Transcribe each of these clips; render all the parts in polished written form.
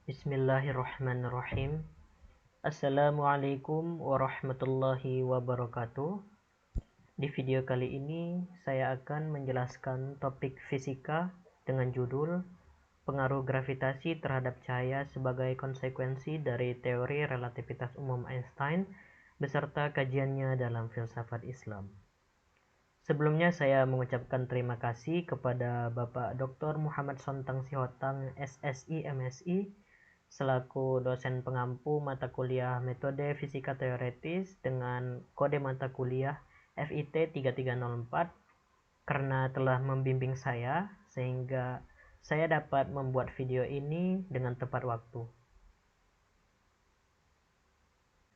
Bismillahirrahmanirrahim. Assalamualaikum warahmatullahi wabarakatuh. Di video kali ini saya akan menjelaskan topik fisika dengan judul pengaruh gravitasi terhadap cahaya sebagai konsekuensi dari teori relativitas umum Einstein beserta kajiannya dalam filsafat Islam. Sebelumnya saya mengucapkan terima kasih kepada Bapak Dr. Muhammad Sontang Sihotang, SSI, MSI, selaku dosen pengampu mata kuliah Metode Fisika Teoretis dengan kode mata kuliah FIT 3304 karena telah membimbing saya sehingga saya dapat membuat video ini dengan tepat waktu.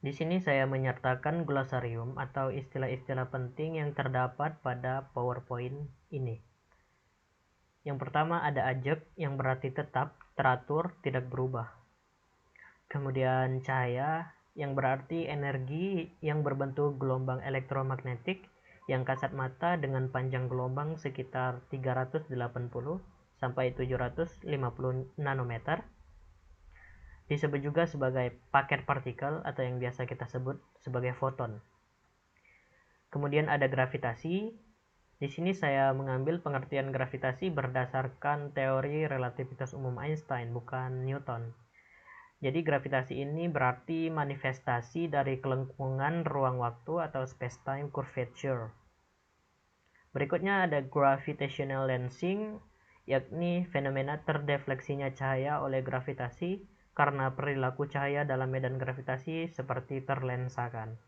Di sini saya menyertakan glosarium atau istilah-istilah penting yang terdapat pada PowerPoint ini. Yang pertama ada ajek yang berarti tetap, teratur, tidak berubah. Kemudian cahaya yang berarti energi yang berbentuk gelombang elektromagnetik yang kasat mata dengan panjang gelombang sekitar 380 sampai 750 nanometer. Disebut juga sebagai paket partikel atau yang biasa kita sebut sebagai foton. Kemudian ada gravitasi. Di sini saya mengambil pengertian gravitasi berdasarkan teori relativitas umum Einstein, bukan Newton. Jadi gravitasi ini berarti manifestasi dari kelengkungan ruang waktu atau space-time curvature. Berikutnya ada gravitational lensing, yakni fenomena terdefleksinya cahaya oleh gravitasi karena perilaku cahaya dalam medan gravitasi seperti terlensakan.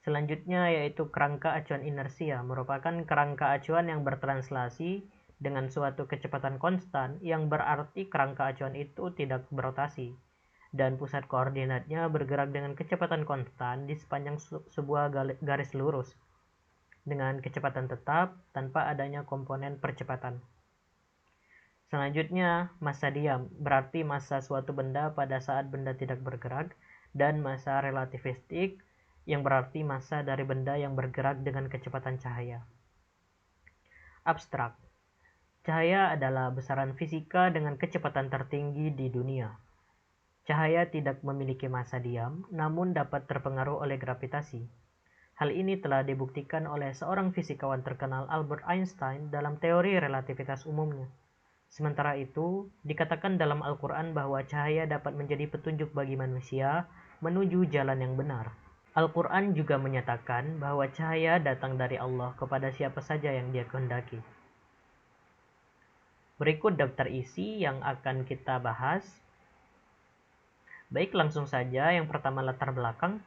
Selanjutnya yaitu kerangka acuan inersia, merupakan kerangka acuan yang bertranslasi dengan suatu kecepatan konstan yang berarti kerangka acuan itu tidak berotasi dan pusat koordinatnya bergerak dengan kecepatan konstan di sepanjang sebuah garis lurus dengan kecepatan tetap tanpa adanya komponen percepatan. Selanjutnya, massa diam berarti massa suatu benda pada saat benda tidak bergerak, dan massa relativistik yang berarti massa dari benda yang bergerak dengan kecepatan cahaya. Abstrak. Cahaya adalah besaran fisika dengan kecepatan tertinggi di dunia. Cahaya tidak memiliki massa diam, namun dapat terpengaruh oleh gravitasi. Hal ini telah dibuktikan oleh seorang fisikawan terkenal Albert Einstein dalam teori relativitas umumnya. Sementara itu, dikatakan dalam Al-Quran bahwa cahaya dapat menjadi petunjuk bagi manusia menuju jalan yang benar. Al-Quran juga menyatakan bahwa cahaya datang dari Allah kepada siapa saja yang Dia kehendaki. Berikut daftar isi yang akan kita bahas. Baik, langsung saja. Yang pertama, latar belakang.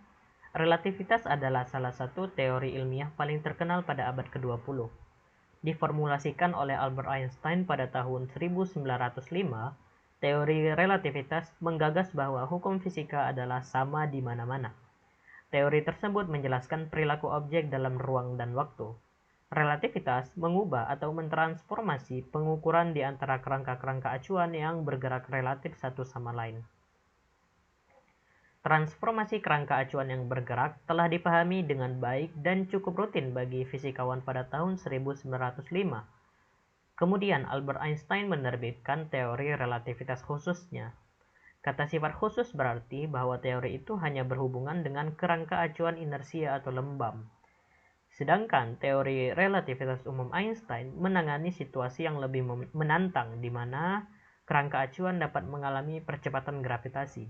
Relativitas adalah salah satu teori ilmiah paling terkenal pada abad ke-20. Diformulasikan oleh Albert Einstein pada tahun 1905, teori relativitas menggagas bahwa hukum fisika adalah sama di mana-mana. Teori tersebut menjelaskan perilaku objek dalam ruang dan waktu. Relativitas mengubah atau mentransformasi pengukuran di antara kerangka-kerangka acuan yang bergerak relatif satu sama lain. Transformasi kerangka acuan yang bergerak telah dipahami dengan baik dan cukup rutin bagi fisikawan pada tahun 1905. Kemudian Albert Einstein menerbitkan teori relativitas khususnya. Kata sifat khusus berarti bahwa teori itu hanya berhubungan dengan kerangka acuan inersia atau lembam. Sedangkan teori relativitas umum Einstein menangani situasi yang lebih menantang di mana kerangka acuan dapat mengalami percepatan gravitasi.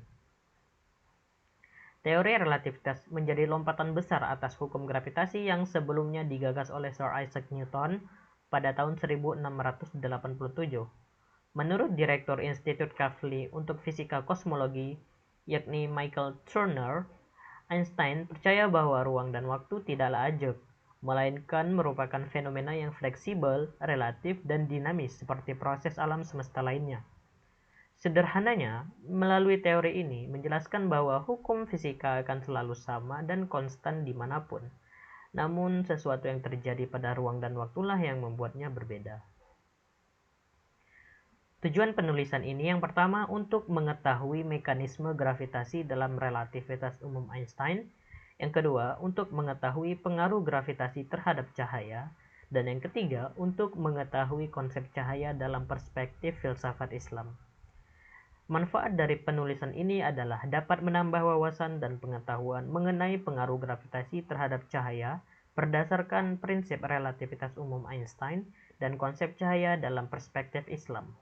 Teori relativitas menjadi lompatan besar atas hukum gravitasi yang sebelumnya digagas oleh Sir Isaac Newton pada tahun 1687. Menurut Direktur Institut Kavli untuk Fisika Kosmologi, yakni Michael Turner, Einstein percaya bahwa ruang dan waktu tidaklah ajak, melainkan merupakan fenomena yang fleksibel, relatif, dan dinamis seperti proses alam semesta lainnya. Sederhananya, melalui teori ini menjelaskan bahwa hukum fisika akan selalu sama dan konstan dimanapun. Namun, sesuatu yang terjadi pada ruang dan waktulah yang membuatnya berbeda. Tujuan penulisan ini yang pertama untuk mengetahui mekanisme gravitasi dalam relativitas umum Einstein. Yang kedua, untuk mengetahui pengaruh gravitasi terhadap cahaya. Dan yang ketiga, untuk mengetahui konsep cahaya dalam perspektif filsafat Islam. Manfaat dari penulisan ini adalah dapat menambah wawasan dan pengetahuan mengenai pengaruh gravitasi terhadap cahaya berdasarkan prinsip relativitas umum Einstein dan konsep cahaya dalam perspektif Islam.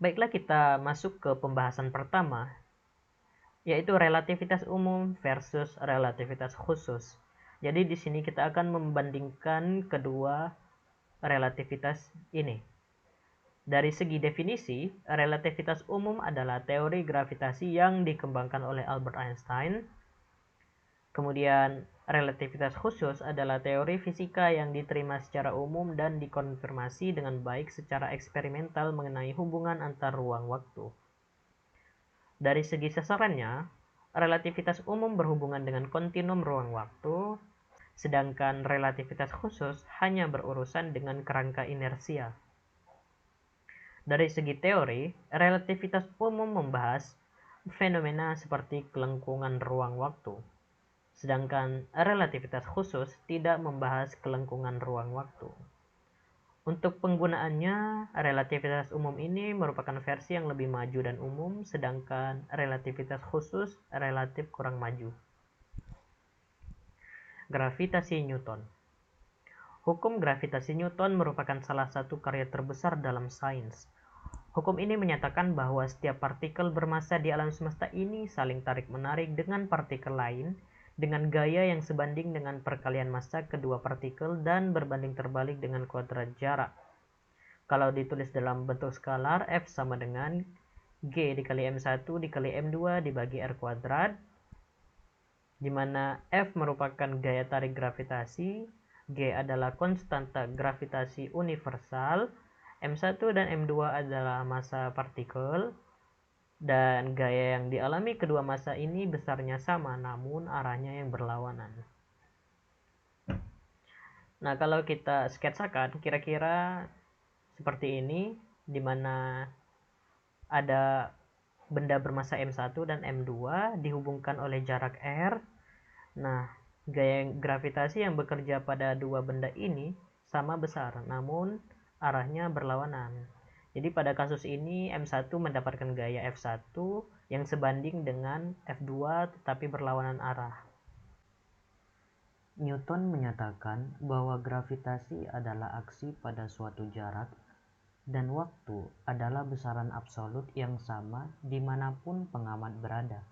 Baiklah, kita masuk ke pembahasan pertama, yaitu relativitas umum versus relativitas khusus. Jadi di sini kita akan membandingkan kedua relativitas ini. Dari segi definisi, relativitas umum adalah teori gravitasi yang dikembangkan oleh Albert Einstein. Kemudian relativitas khusus adalah teori fisika yang diterima secara umum dan dikonfirmasi dengan baik secara eksperimental mengenai hubungan antar ruang waktu. Dari segi sasarannya, relativitas umum berhubungan dengan kontinum ruang waktu, sedangkan relativitas khusus hanya berurusan dengan kerangka inersia. Dari segi teori, relativitas umum membahas fenomena seperti kelengkungan ruang waktu, sedangkan relativitas khusus tidak membahas kelengkungan ruang waktu. Untuk penggunaannya, relativitas umum ini merupakan versi yang lebih maju dan umum, sedangkan relativitas khusus relatif kurang maju. Gravitasi Newton. Hukum gravitasi Newton merupakan salah satu karya terbesar dalam sains. Hukum ini menyatakan bahwa setiap partikel bermassa di alam semesta ini saling tarik-menarik dengan partikel lain dengan gaya yang sebanding dengan perkalian massa kedua partikel dan berbanding terbalik dengan kuadrat jarak. Kalau ditulis dalam bentuk skalar, F sama dengan G dikali M1 dikali M2 dibagi R kuadrat, di mana F merupakan gaya tarik gravitasi, G adalah konstanta gravitasi universal, M1 dan M2 adalah massa partikel, dan gaya yang dialami kedua massa ini besarnya sama namun arahnya yang berlawanan. Nah, kalau kita sketsakan kira-kira seperti ini, di mana ada benda bermassa M1 dan M2 dihubungkan oleh jarak R. Nah, gaya gravitasi yang bekerja pada dua benda ini sama besar, namun arahnya berlawanan. Jadi pada kasus ini M1 mendapatkan gaya F1 yang sebanding dengan F2 tetapi berlawanan arah. Newton menyatakan bahwa gravitasi adalah aksi pada suatu jarak dan waktu adalah besaran absolut yang sama dimanapun pengamat berada.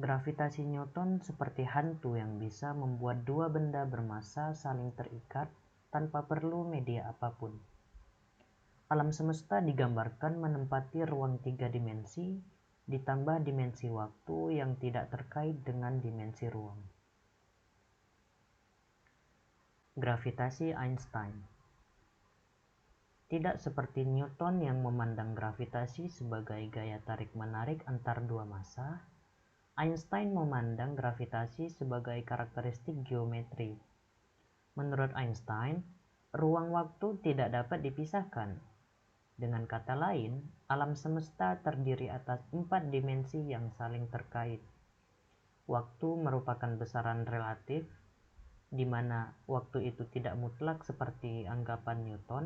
Gravitasi Newton seperti hantu yang bisa membuat dua benda bermassa saling terikat tanpa perlu media apapun. Alam semesta digambarkan menempati ruang 3 dimensi ditambah dimensi waktu yang tidak terkait dengan dimensi ruang. Gravitasi Einstein. Tidak seperti Newton yang memandang gravitasi sebagai gaya tarik-menarik antar dua massa, Einstein memandang gravitasi sebagai karakteristik geometri. Menurut Einstein, ruang waktu tidak dapat dipisahkan. Dengan kata lain, alam semesta terdiri atas 4 dimensi yang saling terkait. Waktu merupakan besaran relatif, di mana waktu itu tidak mutlak seperti anggapan Newton,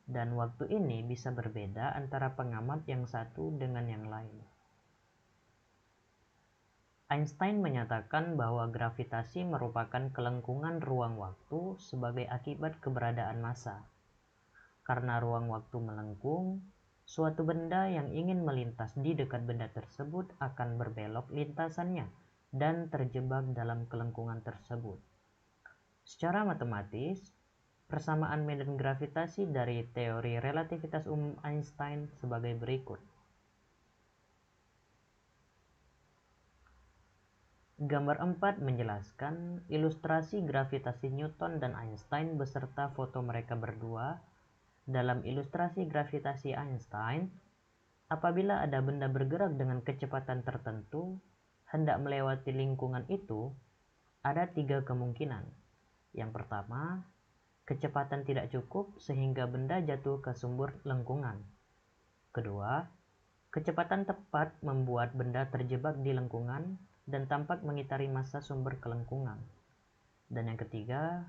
dan waktu ini bisa berbeda antara pengamat yang satu dengan yang lain. Einstein menyatakan bahwa gravitasi merupakan kelengkungan ruang waktu sebagai akibat keberadaan massa. Karena ruang waktu melengkung, suatu benda yang ingin melintas di dekat benda tersebut akan berbelok lintasannya dan terjebak dalam kelengkungan tersebut. Secara matematis, persamaan medan gravitasi dari teori relativitas umum Einstein sebagai berikut. Gambar 4 menjelaskan ilustrasi gravitasi Newton dan Einstein beserta foto mereka berdua. Dalam ilustrasi gravitasi Einstein, apabila ada benda bergerak dengan kecepatan tertentu, hendak melewati lingkungan itu, ada 3 kemungkinan. Yang pertama, kecepatan tidak cukup sehingga benda jatuh ke sumber lengkungan. Kedua, kecepatan tepat membuat benda terjebak di lengkungan dan tampak mengitari massa sumber kelengkungan. Dan yang ketiga,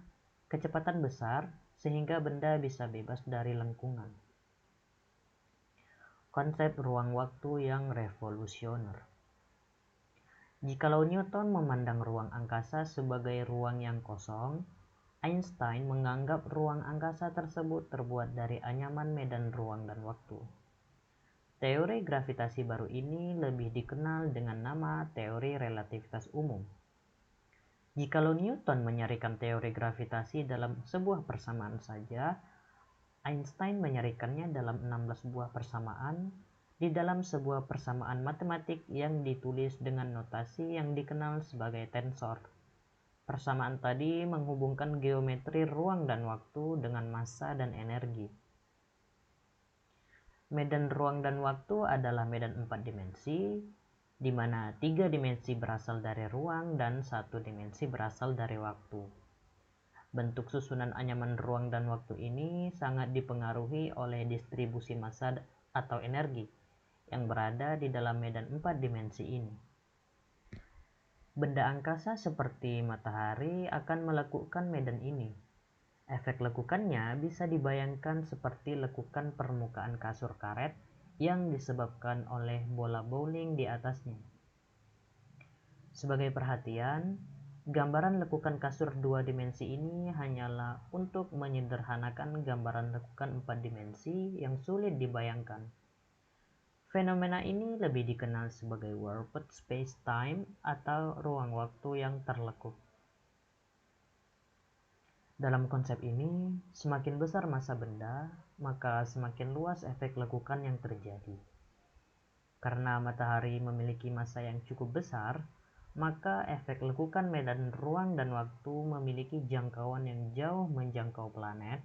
kecepatan besar sehingga benda bisa bebas dari lengkungan. Konsep ruang waktu yang revolusioner. Jikalau Newton memandang ruang angkasa sebagai ruang yang kosong, Einstein menganggap ruang angkasa tersebut terbuat dari anyaman medan ruang dan waktu. Teori gravitasi baru ini lebih dikenal dengan nama teori relativitas umum. Jikalau Newton menyarikan teori gravitasi dalam sebuah persamaan saja, Einstein menyarikannya dalam 16 buah persamaan di dalam sebuah persamaan matematik yang ditulis dengan notasi yang dikenal sebagai tensor. Persamaan tadi menghubungkan geometri ruang dan waktu dengan massa dan energi. Medan ruang dan waktu adalah medan 4 dimensi, di mana 3 dimensi berasal dari ruang dan 1 dimensi berasal dari waktu. Bentuk susunan anyaman ruang dan waktu ini sangat dipengaruhi oleh distribusi massa atau energi yang berada di dalam medan 4 dimensi ini. Benda angkasa seperti matahari akan melekukan medan ini. Efek lekukannya bisa dibayangkan seperti lekukan permukaan kasur karet yang disebabkan oleh bola bowling di atasnya. Sebagai perhatian, gambaran lekukan kasur 2 dimensi ini hanyalah untuk menyederhanakan gambaran lekukan 4 dimensi yang sulit dibayangkan. Fenomena ini lebih dikenal sebagai warped space-time atau ruang waktu yang terlekuk. Dalam konsep ini, semakin besar massa benda, maka semakin luas efek lekukan yang terjadi. Karena matahari memiliki massa yang cukup besar, maka efek lekukan medan ruang dan waktu memiliki jangkauan yang jauh menjangkau planet,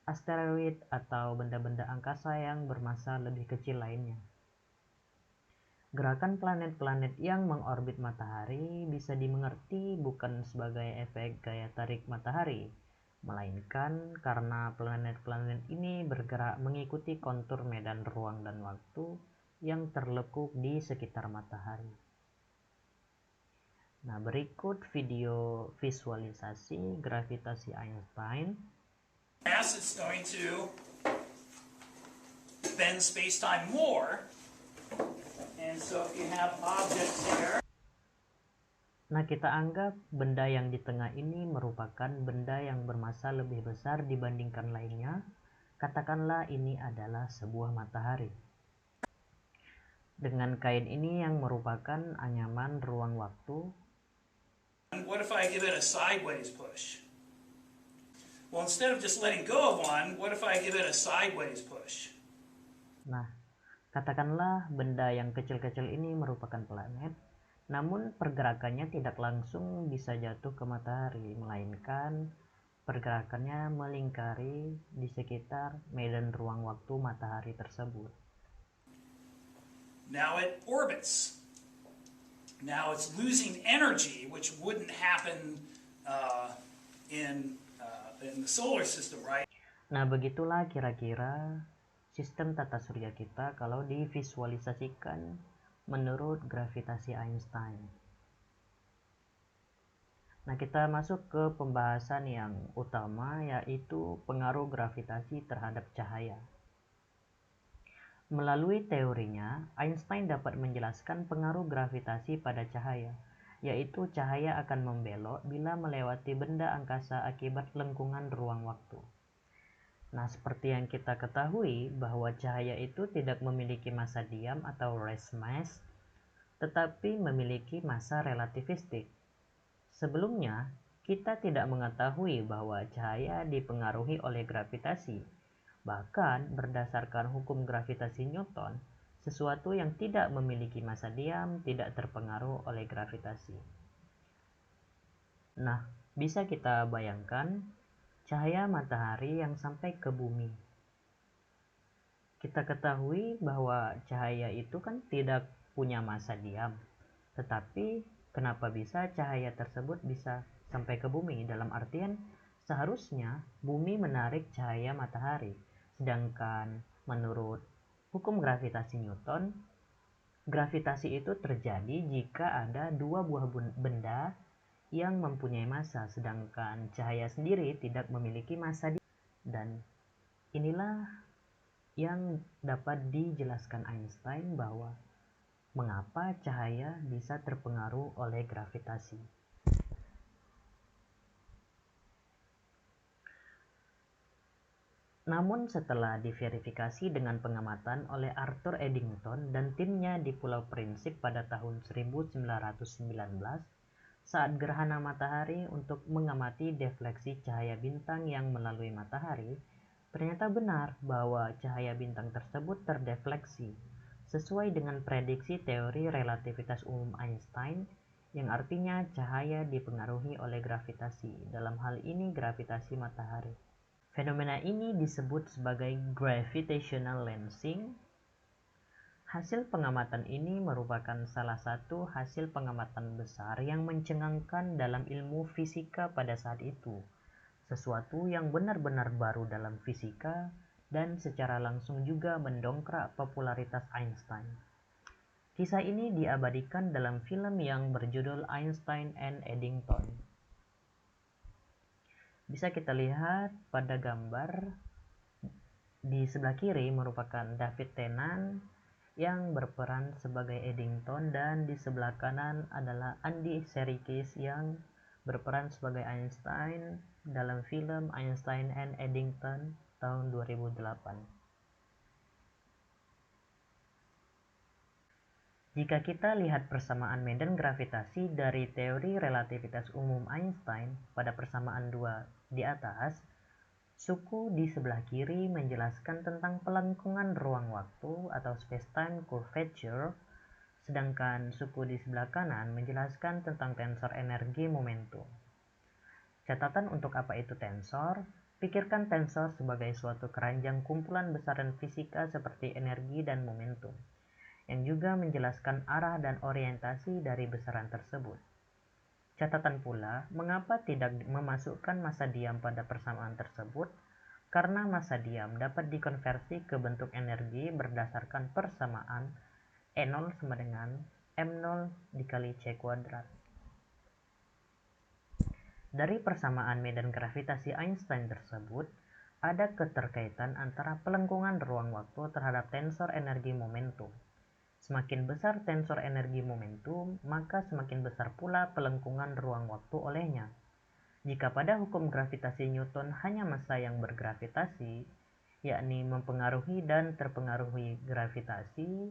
asteroid, atau benda-benda angkasa yang bermassa lebih kecil lainnya. Gerakan planet-planet yang mengorbit matahari bisa dimengerti bukan sebagai efek gaya tarik matahari, melainkan karena planet-planet ini bergerak mengikuti kontur medan ruang dan waktu yang terlekuk di sekitar matahari. Nah, berikut video visualisasi gravitasi Einstein. Mass is going to bend space-time more. And so if you have objects here, Nah, kita anggap benda yang di tengah ini merupakan benda yang bermassa lebih besar dibandingkan lainnya. Katakanlah ini adalah sebuah matahari. Dengan kain ini yang merupakan anyaman ruang waktu, what if I give it a sideways push? Well, instead of just letting go of one, what if I give it a sideways push? nah, katakanlah benda yang kecil-kecil ini merupakan planet, namun pergerakannya tidak langsung bisa jatuh ke matahari, melainkan pergerakannya melingkari di sekitar medan ruang waktu matahari tersebut. Now it orbits. Now it's losing energy, which wouldn't happen in the solar system, right? Nah, begitulah kira-kira sistem tata surya kita kalau divisualisasikan menurut gravitasi Einstein. Nah, kita masuk ke pembahasan yang utama, yaitu pengaruh gravitasi terhadap cahaya. Melalui teorinya, Einstein dapat menjelaskan pengaruh gravitasi pada cahaya, yaitu cahaya akan membelok bila melewati benda angkasa akibat lengkungan ruang waktu. Nah, seperti yang kita ketahui bahwa cahaya itu tidak memiliki massa diam atau rest mass, tetapi memiliki massa relativistik. Sebelumnya, kita tidak mengetahui bahwa cahaya dipengaruhi oleh gravitasi. Bahkan, berdasarkan hukum gravitasi Newton, sesuatu yang tidak memiliki massa diam tidak terpengaruh oleh gravitasi. Nah, bisa kita bayangkan cahaya matahari yang sampai ke bumi. Kita ketahui bahwa cahaya itu kan tidak punya massa diam. Tetapi kenapa bisa cahaya tersebut bisa sampai ke bumi? Dalam artian seharusnya bumi menarik cahaya matahari. Sedangkan menurut hukum gravitasi Newton, gravitasi itu terjadi jika ada dua buah benda yang mempunyai massa, sedangkan cahaya sendiri tidak memiliki massa. Dan inilah yang dapat dijelaskan Einstein bahwa mengapa cahaya bisa terpengaruh oleh gravitasi. Namun setelah diverifikasi dengan pengamatan oleh Arthur Eddington dan timnya di Pulau Prinsip pada tahun 1919 saat gerhana matahari untuk mengamati defleksi cahaya bintang yang melalui matahari, ternyata benar bahwa cahaya bintang tersebut terdefleksi sesuai dengan prediksi teori relativitas umum Einstein yang artinya cahaya dipengaruhi oleh gravitasi, dalam hal ini gravitasi matahari. Fenomena ini disebut sebagai gravitational lensing. Hasil pengamatan ini merupakan salah satu hasil pengamatan besar yang mencengangkan dalam ilmu fisika pada saat itu, sesuatu yang benar-benar baru dalam fisika dan secara langsung juga mendongkrak popularitas Einstein. Kisah ini diabadikan dalam film yang berjudul Einstein and Eddington. Bisa kita lihat pada gambar di sebelah kiri merupakan David Tennant yang berperan sebagai Eddington dan di sebelah kanan adalah Andy Serkis yang berperan sebagai Einstein dalam film Einstein and Eddington tahun 2008. Jika kita lihat persamaan medan gravitasi dari teori relativitas umum Einstein pada persamaan 2 di atas, suku di sebelah kiri menjelaskan tentang pelengkungan ruang waktu atau space-time curvature, sedangkan suku di sebelah kanan menjelaskan tentang tensor energi momentum. Catatan untuk apa itu tensor? Pikirkan tensor sebagai suatu keranjang kumpulan besaran fisika seperti energi dan momentum, yang juga menjelaskan arah dan orientasi dari besaran tersebut. Catatan pula, mengapa tidak memasukkan massa diam pada persamaan tersebut? Karena massa diam dapat dikonversi ke bentuk energi berdasarkan persamaan E0 sama dengan M0 dikali C kuadrat. Dari persamaan medan gravitasi Einstein tersebut, ada keterkaitan antara pelengkungan ruang waktu terhadap tensor energi momentum. Semakin besar tensor energi momentum, maka semakin besar pula pelengkungan ruang waktu olehnya. Jika pada hukum gravitasi Newton hanya massa yang bergravitasi, yakni mempengaruhi dan terpengaruhi gravitasi,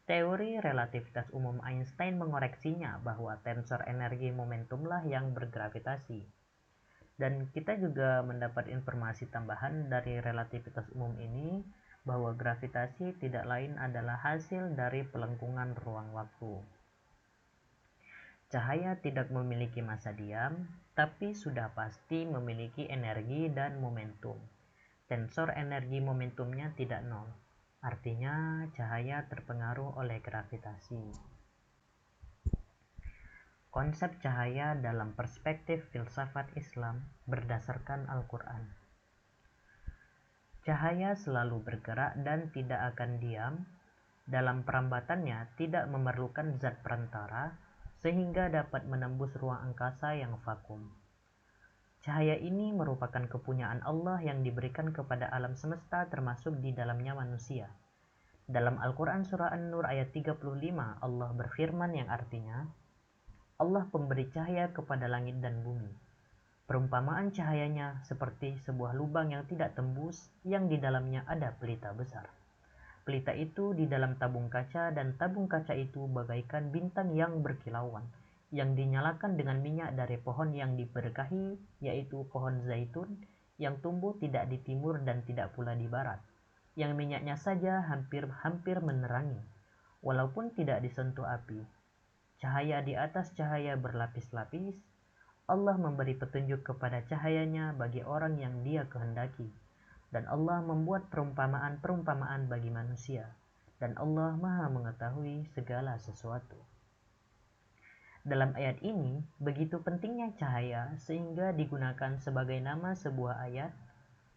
teori relativitas umum Einstein mengoreksinya bahwa tensor energi momentumlah yang bergravitasi. Dan kita juga mendapat informasi tambahan dari relativitas umum ini, bahwa gravitasi tidak lain adalah hasil dari pelengkungan ruang waktu. Cahaya tidak memiliki massa diam, tapi sudah pasti memiliki energi dan momentum. Tensor energi momentumnya tidak nol, artinya cahaya terpengaruh oleh gravitasi. Konsep cahaya dalam perspektif filsafat Islam berdasarkan Al-Quran. Cahaya selalu bergerak dan tidak akan diam. Dalam perambatannya tidak memerlukan zat perantara sehingga dapat menembus ruang angkasa yang vakum. Cahaya ini merupakan kepunyaan Allah yang diberikan kepada alam semesta termasuk di dalamnya manusia. Dalam Al-Quran Surah An-Nur ayat 35 Allah berfirman yang artinya, Allah pemberi cahaya kepada langit dan bumi. Perumpamaan cahayanya seperti sebuah lubang yang tidak tembus, yang di dalamnya ada pelita besar. Pelita itu di dalam tabung kaca, dan tabung kaca itu bagaikan bintang yang berkilauan, yang dinyalakan dengan minyak dari pohon yang diberkahi, yaitu pohon zaitun, yang tumbuh tidak di timur dan tidak pula di barat, yang minyaknya saja hampir menerangi, walaupun tidak disentuh api. Cahaya di atas cahaya berlapis-lapis. Allah memberi petunjuk kepada cahayanya bagi orang yang Dia kehendaki, dan Allah membuat perumpamaan-perumpamaan bagi manusia, dan Allah Maha mengetahui segala sesuatu. Dalam ayat ini, begitu pentingnya cahaya sehingga digunakan sebagai nama sebuah ayat,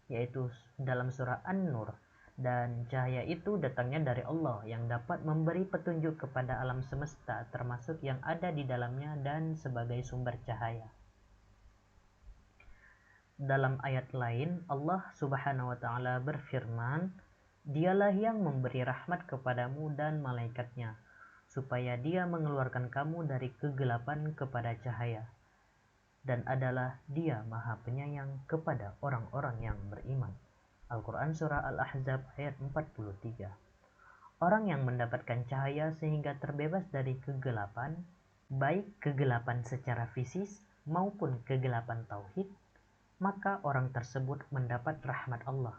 yaitu dalam surah An-Nur, dan cahaya itu datangnya dari Allah yang dapat memberi petunjuk kepada alam semesta termasuk yang ada di dalamnya dan sebagai sumber cahaya. Dalam ayat lain, Allah Subhanahu wa Ta'ala berfirman, Dialah yang memberi rahmat kepadamu dan malaikatnya, supaya dia mengeluarkan kamu dari kegelapan kepada cahaya. Dan adalah dia maha penyayang kepada orang-orang yang beriman. Al-Quran Surah Al-Ahzab ayat 43. Orang yang mendapatkan cahaya sehingga terbebas dari kegelapan, baik kegelapan secara fisis maupun kegelapan tauhid, maka orang tersebut mendapat rahmat Allah.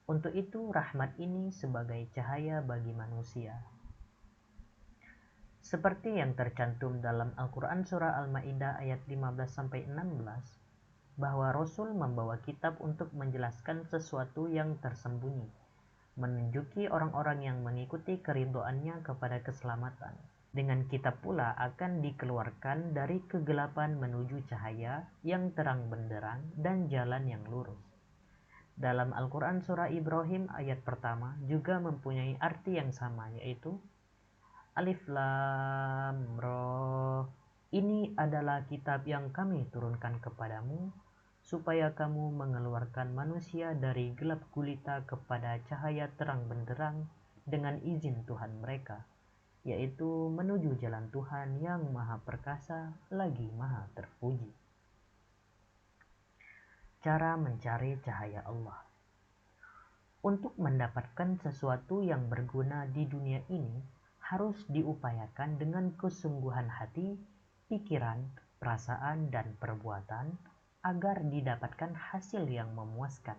Untuk itu rahmat ini sebagai cahaya bagi manusia. Seperti yang tercantum dalam Al-Quran Surah Al-Ma'idah ayat 15-16, bahwa Rasul membawa kitab untuk menjelaskan sesuatu yang tersembunyi, menunjuki orang-orang yang mengikuti keridhoannya kepada keselamatan. Dengan kitab pula akan dikeluarkan dari kegelapan menuju cahaya yang terang benderang dan jalan yang lurus. Dalam Al-Quran Surah Ibrahim ayat pertama juga mempunyai arti yang sama, yaitu Alif Lam Ra. Ini adalah kitab yang kami turunkan kepadamu, supaya kamu mengeluarkan manusia dari gelap gulita kepada cahaya terang benderang dengan izin Tuhan mereka, yaitu menuju jalan Tuhan yang maha perkasa lagi maha terpuji. Cara mencari cahaya Allah. Untuk mendapatkan sesuatu yang berguna di dunia ini, harus diupayakan dengan kesungguhan hati, pikiran, perasaan, dan perbuatan agar didapatkan hasil yang memuaskan.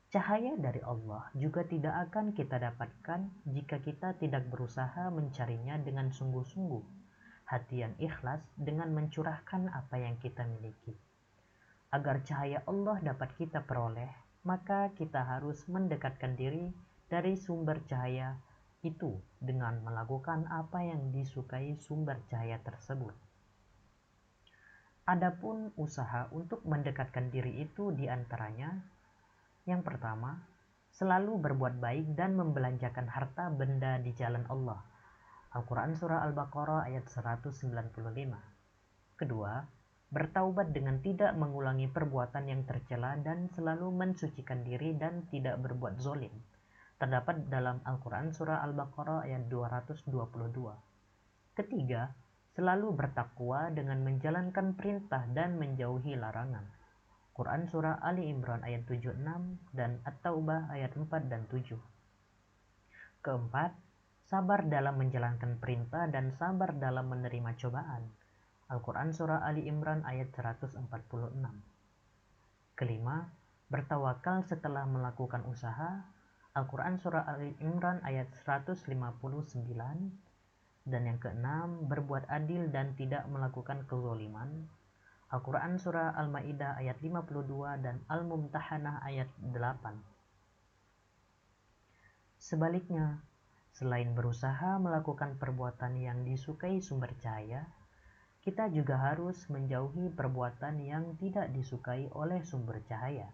Cahaya dari Allah juga tidak akan kita dapatkan jika kita tidak berusaha mencarinya dengan sungguh-sungguh, hati yang ikhlas dengan mencurahkan apa yang kita miliki. Agar cahaya Allah dapat kita peroleh, maka kita harus mendekatkan diri dari sumber cahaya itu dengan melakukan apa yang disukai sumber cahaya tersebut. Adapun usaha untuk mendekatkan diri itu diantaranya, yang pertama, selalu berbuat baik dan membelanjakan harta benda di jalan Allah. Al-Quran Surah Al-Baqarah ayat 195. Kedua, bertaubat dengan tidak mengulangi perbuatan yang tercela dan selalu mensucikan diri dan tidak berbuat zolim. Terdapat dalam Al-Quran Surah Al-Baqarah ayat 222. Ketiga, selalu bertakwa dengan menjalankan perintah dan menjauhi larangan. Quran Surah Ali Imran ayat 76 dan At-Taubah ayat 4 dan 7. Keempat, sabar dalam menjalankan perintah dan sabar dalam menerima cobaan. Al-Quran Surah Ali Imran ayat 146. Kelima, bertawakal setelah melakukan usaha. Al-Quran Surah Ali Imran ayat 159. Dan yang keenam, berbuat adil dan tidak melakukan kezaliman. Al-Quran Surah Al-Ma'idah ayat 52 dan Al-Mumtahanah ayat 8. Sebaliknya, selain berusaha melakukan perbuatan yang disukai sumber cahaya, kita juga harus menjauhi perbuatan yang tidak disukai oleh sumber cahaya.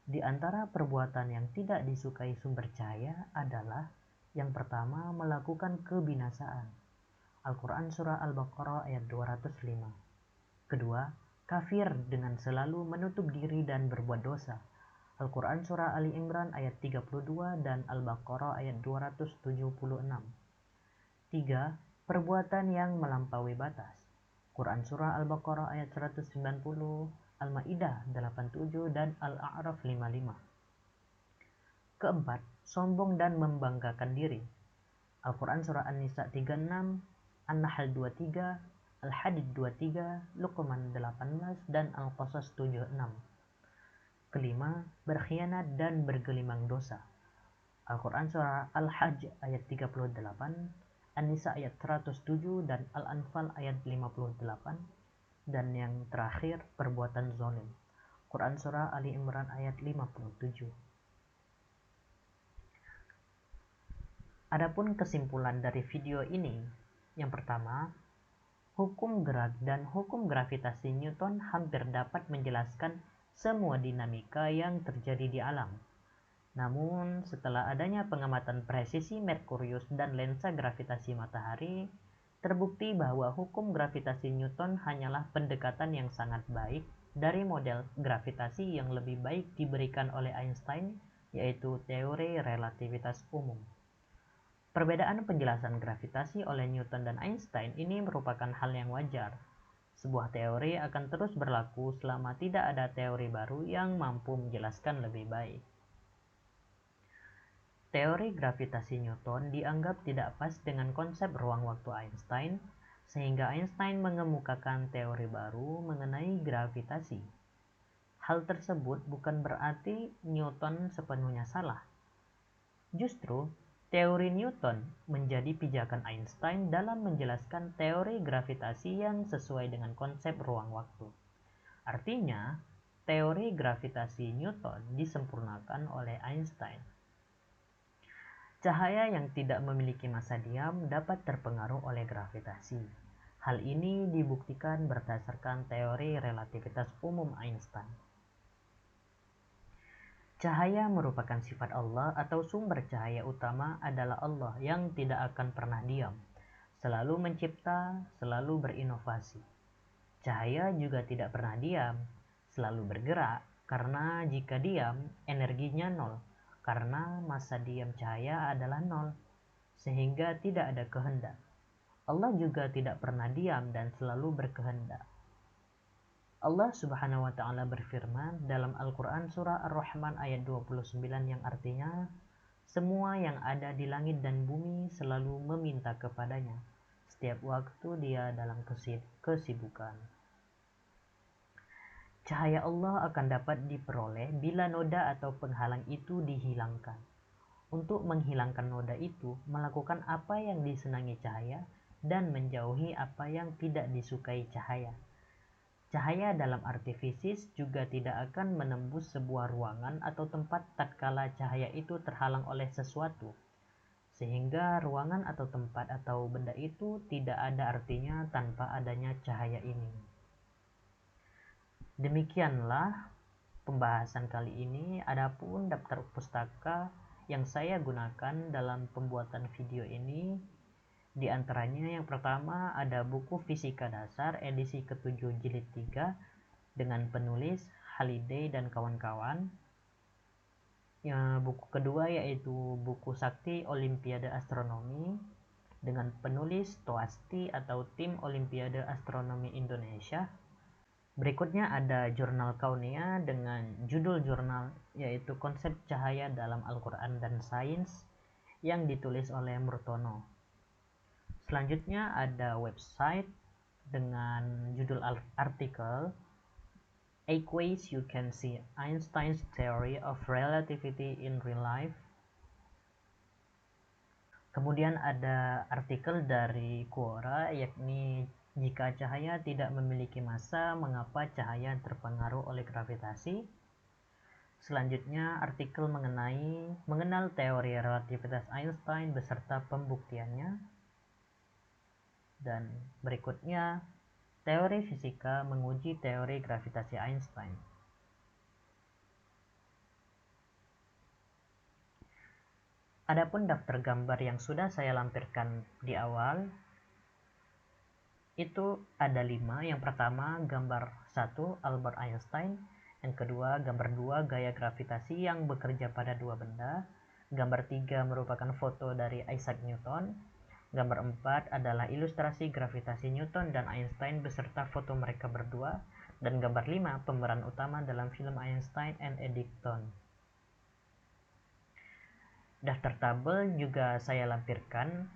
Di antara perbuatan yang tidak disukai sumber cahaya adalah yang pertama, melakukan kebinasaan. Al-Quran Surah Al-Baqarah ayat 205. Kedua, kafir dengan selalu menutup diri dan berbuat dosa. Al-Quran Surah Ali Imran ayat 32 dan Al-Baqarah ayat 276. Tiga, perbuatan yang melampaui batas. Quran Surah Al-Baqarah ayat 190, Al-Ma'idah 87 dan Al-A'raf 55. Keempat, sombong dan membanggakan diri. Al-Quran Surah An-Nisa 36, An-Nahl 23, Al-Hadid 23, Luqman 18 dan Al-Qasas 76. Kelima, berkhianat dan bergelimang dosa. Al-Quran Surah Al-Hajj ayat 38, An-Nisa ayat 107 dan Al-Anfal ayat 58. Dan yang terakhir, perbuatan zalim. Quran Surah Ali Imran ayat 57. Adapun kesimpulan dari video ini, yang pertama, hukum gerak dan hukum gravitasi Newton hampir dapat menjelaskan semua dinamika yang terjadi di alam. Namun, setelah adanya pengamatan presisi Merkurius dan lensa gravitasi matahari, terbukti bahwa hukum gravitasi Newton hanyalah pendekatan yang sangat baik dari model gravitasi yang lebih baik diberikan oleh Einstein yaitu teori relativitas umum. Perbedaan penjelasan gravitasi oleh Newton dan Einstein ini merupakan hal yang wajar. Sebuah teori akan terus berlaku selama tidak ada teori baru yang mampu menjelaskan lebih baik. Teori gravitasi Newton dianggap tidak pas dengan konsep ruang waktu Einstein, sehingga Einstein mengemukakan teori baru mengenai gravitasi. Hal tersebut bukan berarti Newton sepenuhnya salah. Justru, teori Newton menjadi pijakan Einstein dalam menjelaskan teori gravitasi yang sesuai dengan konsep ruang waktu. Artinya, teori gravitasi Newton disempurnakan oleh Einstein. Cahaya yang tidak memiliki massa diam dapat terpengaruh oleh gravitasi. Hal ini dibuktikan berdasarkan teori relativitas umum Einstein. Cahaya merupakan sifat Allah atau sumber cahaya utama adalah Allah yang tidak akan pernah diam, selalu mencipta, selalu berinovasi. Cahaya juga tidak pernah diam, selalu bergerak, karena jika diam, energinya nol, karena massa diam cahaya adalah nol, sehingga tidak ada kehendak. Allah juga tidak pernah diam dan selalu berkehendak. Allah Subhanahu wa taala berfirman dalam Al-Qur'an surah Ar-Rahman ayat 29 yang artinya, semua yang ada di langit dan bumi selalu meminta kepadanya setiap waktu dia dalam kesibukan. Cahaya Allah akan dapat diperoleh bila noda atau penghalang itu dihilangkan. Untuk menghilangkan noda itu, melakukan apa yang disenangi cahaya dan menjauhi apa yang tidak disukai cahaya. Cahaya dalam arti fisis juga tidak akan menembus sebuah ruangan atau tempat tatkala cahaya itu terhalang oleh sesuatu, sehingga ruangan atau tempat atau benda itu tidak ada artinya tanpa adanya cahaya ini. Demikianlah pembahasan kali ini. Adapun daftar pustaka yang saya gunakan dalam pembuatan video ini, di antaranya yang pertama ada buku Fisika Dasar edisi ke-7 jilid 3 dengan penulis Halliday dan kawan-kawan. Buku kedua yaitu buku Sakti Olimpiade Astronomi dengan penulis Toasti atau Tim Olimpiade Astronomi Indonesia. Berikutnya ada jurnal Kaunia dengan judul jurnal yaitu Konsep Cahaya dalam Al-Quran dan Sains yang ditulis oleh Murtono. Selanjutnya ada website dengan judul artikel "8 Ways You Can See Einstein's Theory of Relativity in Real Life". Kemudian ada artikel dari Quora yakni "Jika cahaya tidak memiliki massa, mengapa cahaya terpengaruh oleh gravitasi?". Selanjutnya artikel mengenal teori relativitas Einstein beserta pembuktiannya. Dan berikutnya, teori fisika menguji teori gravitasi Einstein. Adapun daftar gambar yang sudah saya lampirkan di awal, itu ada 5. Yang pertama, gambar 1 Albert Einstein. Yang kedua, gambar 2 gaya gravitasi yang bekerja pada dua benda. Gambar 3 merupakan foto dari Isaac Newton. Gambar 4 adalah ilustrasi gravitasi Newton dan Einstein beserta foto mereka berdua. Dan gambar 5 pemeran utama dalam film Einstein and Eddington. Daftar tabel juga saya lampirkan.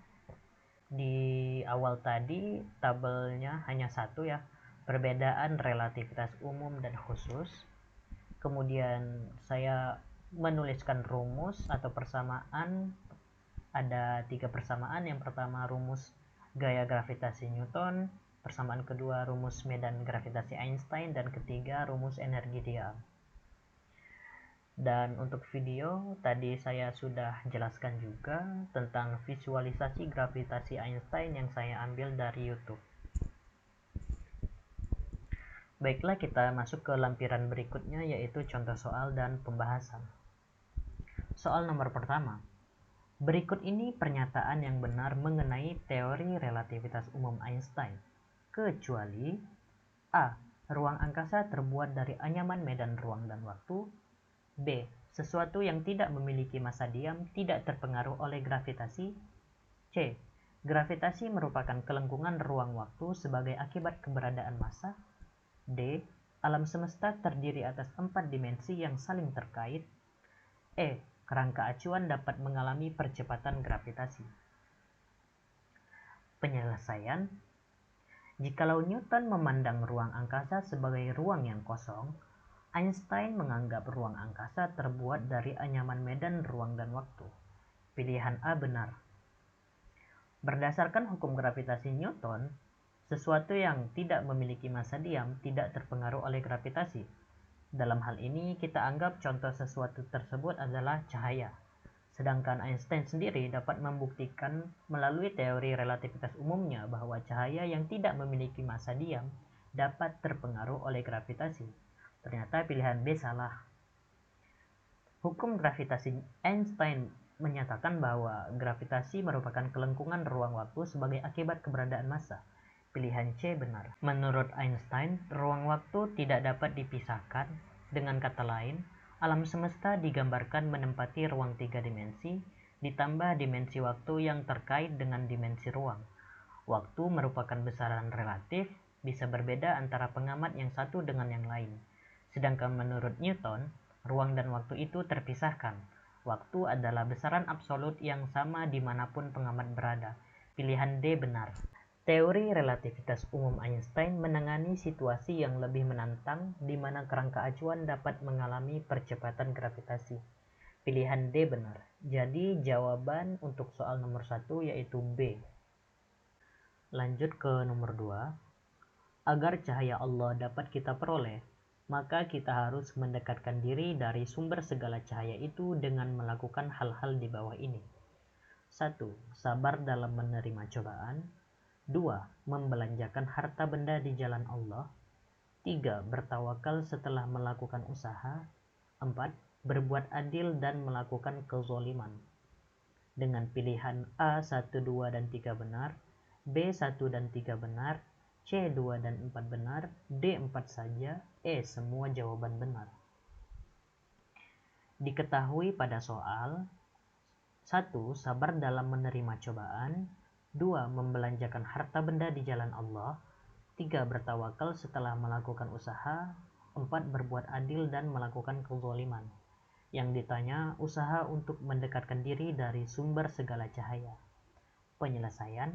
Di awal tadi tabelnya hanya satu ya, perbedaan relativitas umum dan khusus. Kemudian saya menuliskan rumus atau persamaan. Ada 3 persamaan. Yang pertama rumus gaya gravitasi Newton, persamaan kedua rumus medan gravitasi Einstein, dan ketiga rumus energi diam. Dan untuk video tadi saya sudah jelaskan juga tentang visualisasi gravitasi Einstein yang saya ambil dari YouTube. Baiklah, kita masuk ke lampiran berikutnya yaitu contoh soal dan pembahasan. Soal nomor pertama. Berikut ini pernyataan yang benar mengenai teori relativitas umum Einstein, kecuali A. Ruang angkasa terbuat dari anyaman medan ruang dan waktu. B. Sesuatu yang tidak memiliki massa diam tidak terpengaruh oleh gravitasi. C. Gravitasi merupakan kelengkungan ruang waktu sebagai akibat keberadaan massa. D. Alam semesta terdiri atas 4 dimensi yang saling terkait. E. Kerangka acuan dapat mengalami percepatan gravitasi. Penyelesaian. Jikalau Newton memandang ruang angkasa sebagai ruang yang kosong, Einstein menganggap ruang angkasa terbuat dari anyaman medan ruang dan waktu. Pilihan A benar. Berdasarkan hukum gravitasi Newton, sesuatu yang tidak memiliki massa diam tidak terpengaruh oleh gravitasi. Dalam hal ini, kita anggap contoh sesuatu tersebut adalah cahaya. Sedangkan Einstein sendiri dapat membuktikan melalui teori relativitas umumnya bahwa cahaya yang tidak memiliki massa diam dapat terpengaruh oleh gravitasi. Ternyata pilihan B salah. Hukum gravitasi Einstein menyatakan bahwa gravitasi merupakan kelengkungan ruang waktu sebagai akibat keberadaan massa. Pilihan C benar. Menurut Einstein, ruang waktu tidak dapat dipisahkan. Dengan kata lain, alam semesta digambarkan menempati ruang 3 dimensi, ditambah dimensi waktu yang terkait dengan dimensi ruang. Waktu merupakan besaran relatif, bisa berbeda antara pengamat yang satu dengan yang lain. Sedangkan menurut Newton, ruang dan waktu itu terpisahkan. Waktu adalah besaran absolut yang sama dimanapun pengamat berada. Pilihan D benar. Teori relativitas umum Einstein menangani situasi yang lebih menantang di mana kerangka acuan dapat mengalami percepatan gravitasi. Pilihan D benar. Jadi jawaban untuk soal nomor 1 yaitu B. Lanjut ke nomor 2. Agar cahaya Allah dapat kita peroleh, maka kita harus mendekatkan diri dari sumber segala cahaya itu dengan melakukan hal-hal di bawah ini. 1. Sabar dalam menerima cobaan. 2. Membelanjakan harta benda di jalan Allah. 3. Bertawakal setelah melakukan usaha. 4. Berbuat adil dan melakukan kezoliman. Dengan pilihan A 1, 2, dan 3 benar, B 1 dan 3 benar, C 2 dan 4 benar, D 4 saja, E semua jawaban benar. Diketahui pada soal 1. Sabar dalam menerima cobaan. 2. Membelanjakan harta benda di jalan Allah. 3. Bertawakal setelah melakukan usaha. 4. Berbuat adil dan melakukan kezaliman. Yang ditanya usaha untuk mendekatkan diri dari sumber segala cahaya. Penyelesaian.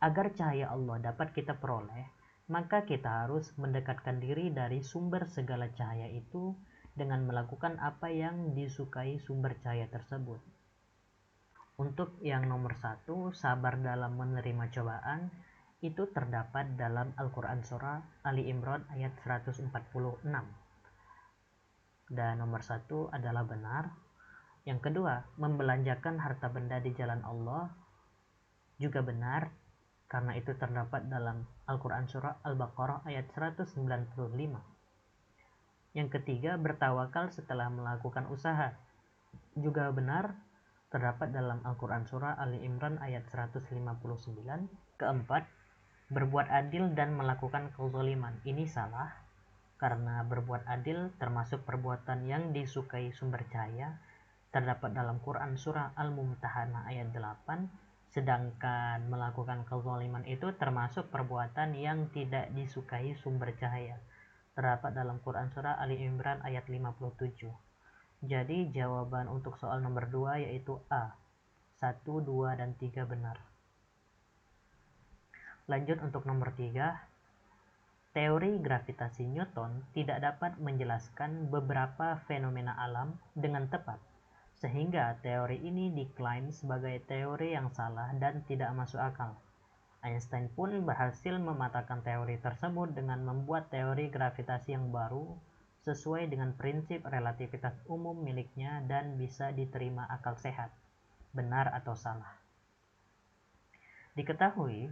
Agar cahaya Allah dapat kita peroleh, maka kita harus mendekatkan diri dari sumber segala cahaya itu dengan melakukan apa yang disukai sumber cahaya tersebut. Untuk yang nomor 1, sabar dalam menerima cobaan, itu terdapat dalam Al-Quran Surah Ali Imran ayat 146. Dan nomor 1 adalah benar. Yang kedua, membelanjakan harta benda di jalan Allah juga benar, karena itu terdapat dalam Al-Quran Surah Al-Baqarah ayat 195. Yang ketiga, bertawakal setelah melakukan usaha juga benar, terdapat dalam Al-Quran Surah Ali Imran ayat 159. Keempat, berbuat adil dan melakukan kezaliman. Ini salah, karena berbuat adil termasuk perbuatan yang disukai sumber cahaya, terdapat dalam Quran Surah Al-Mumtahanah ayat 8, sedangkan melakukan kezaliman itu termasuk perbuatan yang tidak disukai sumber cahaya, terdapat dalam Quran Surah Ali Imran ayat 57. Jadi jawaban untuk soal nomor 2 yaitu A, 1, 2, dan 3 benar. Lanjut untuk nomor 3. Teori gravitasi Newton tidak dapat menjelaskan beberapa fenomena alam dengan tepat, sehingga teori ini diklaim sebagai teori yang salah dan tidak masuk akal. Einstein pun berhasil mematahkan teori tersebut dengan membuat teori gravitasi yang baru sesuai dengan prinsip relativitas umum miliknya dan bisa diterima akal sehat, benar atau salah. Diketahui,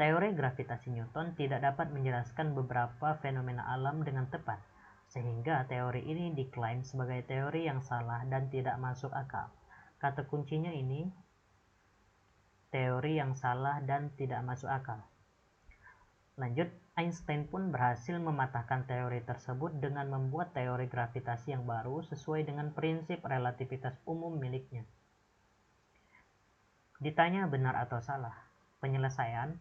teori gravitasi Newton tidak dapat menjelaskan beberapa fenomena alam dengan tepat, sehingga teori ini diklaim sebagai teori yang salah dan tidak masuk akal. Kata kuncinya ini, teori yang salah dan tidak masuk akal. Lanjut, Einstein pun berhasil mematahkan teori tersebut dengan membuat teori gravitasi yang baru sesuai dengan prinsip relativitas umum miliknya. Ditanya benar atau salah, penyelesaian,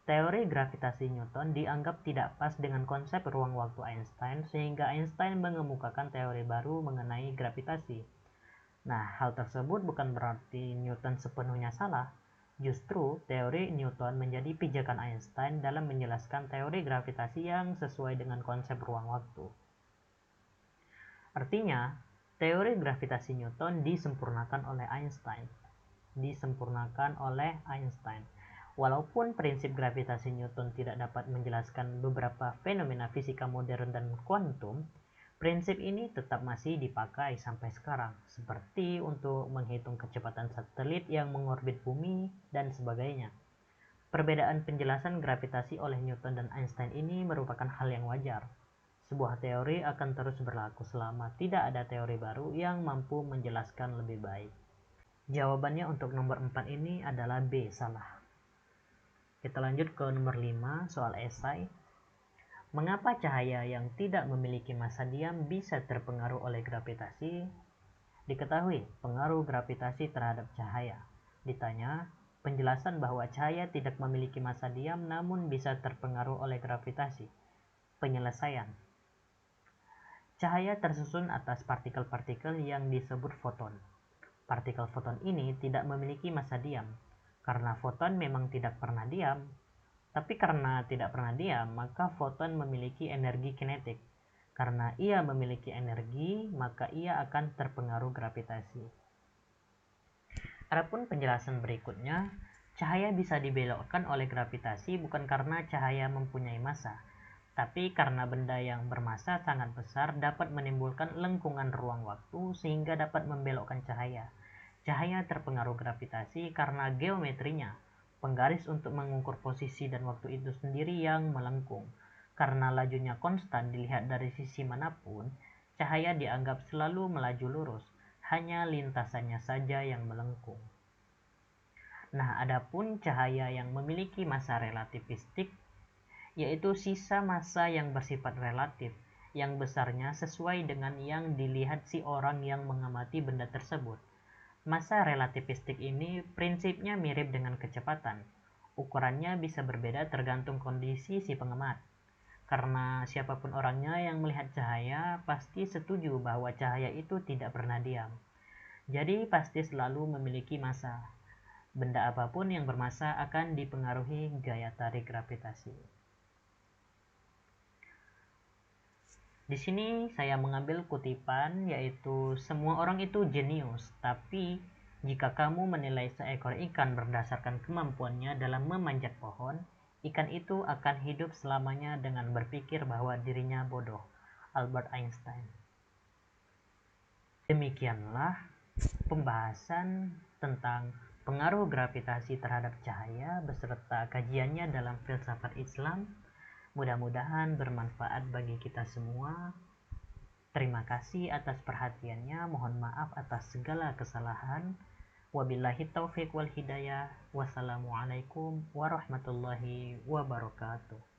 teori gravitasi Newton dianggap tidak pas dengan konsep ruang waktu Einstein sehingga Einstein mengemukakan teori baru mengenai gravitasi. Nah, hal tersebut bukan berarti Newton sepenuhnya salah. Justru, teori Newton menjadi pijakan Einstein dalam menjelaskan teori gravitasi yang sesuai dengan konsep ruang waktu. Artinya, teori gravitasi Newton disempurnakan oleh Einstein. Walaupun prinsip gravitasi Newton tidak dapat menjelaskan beberapa fenomena fisika modern dan kuantum, prinsip ini tetap masih dipakai sampai sekarang, seperti untuk menghitung kecepatan satelit yang mengorbit bumi dan sebagainya. Perbedaan penjelasan gravitasi oleh Newton dan Einstein ini merupakan hal yang wajar. Sebuah teori akan terus berlaku selama tidak ada teori baru yang mampu menjelaskan lebih baik. Jawabannya untuk nomor 4 ini adalah B, salah. Kita lanjut ke nomor 5, soal esai. Mengapa cahaya yang tidak memiliki massa diam bisa terpengaruh oleh gravitasi? Diketahui pengaruh gravitasi terhadap cahaya. Ditanya, penjelasan bahwa cahaya tidak memiliki massa diam namun bisa terpengaruh oleh gravitasi. Penyelesaian. Cahaya tersusun atas partikel-partikel yang disebut foton. Partikel foton ini tidak memiliki massa diam, karena foton memang tidak pernah diam. Tapi karena tidak pernah diam, maka foton memiliki energi kinetik. Karena ia memiliki energi, maka ia akan terpengaruh gravitasi. Adapun penjelasan berikutnya, cahaya bisa dibelokkan oleh gravitasi bukan karena cahaya mempunyai massa, tapi karena benda yang bermassa sangat besar dapat menimbulkan lengkungan ruang waktu sehingga dapat membelokkan cahaya. Cahaya terpengaruh gravitasi karena geometrinya, penggaris untuk mengukur posisi dan waktu itu sendiri yang melengkung. Karena lajunya konstan dilihat dari sisi manapun, cahaya dianggap selalu melaju lurus, hanya lintasannya saja yang melengkung. Nah, adapun cahaya yang memiliki massa relativistik, yaitu sisa massa yang bersifat relatif, yang besarnya sesuai dengan yang dilihat si orang yang mengamati benda tersebut. Massa relativistik ini prinsipnya mirip dengan kecepatan. Ukurannya bisa berbeda tergantung kondisi si pengamat. Karena siapapun orangnya yang melihat cahaya pasti setuju bahwa cahaya itu tidak pernah diam. Jadi pasti selalu memiliki massa. Benda apapun yang bermassa akan dipengaruhi gaya tarik gravitasi. Di sini saya mengambil kutipan yaitu semua orang itu jenius, tapi jika kamu menilai seekor ikan berdasarkan kemampuannya dalam memanjat pohon, ikan itu akan hidup selamanya dengan berpikir bahwa dirinya bodoh. Albert Einstein. Demikianlah pembahasan tentang pengaruh gravitasi terhadap cahaya beserta kajiannya dalam filsafat Islam. Mudah-mudahan bermanfaat bagi kita semua. Terima kasih atas perhatiannya. Mohon maaf atas segala kesalahan. Wabillahi taufiq wal hidayah. Wassalamualaikum warahmatullahi wabarakatuh.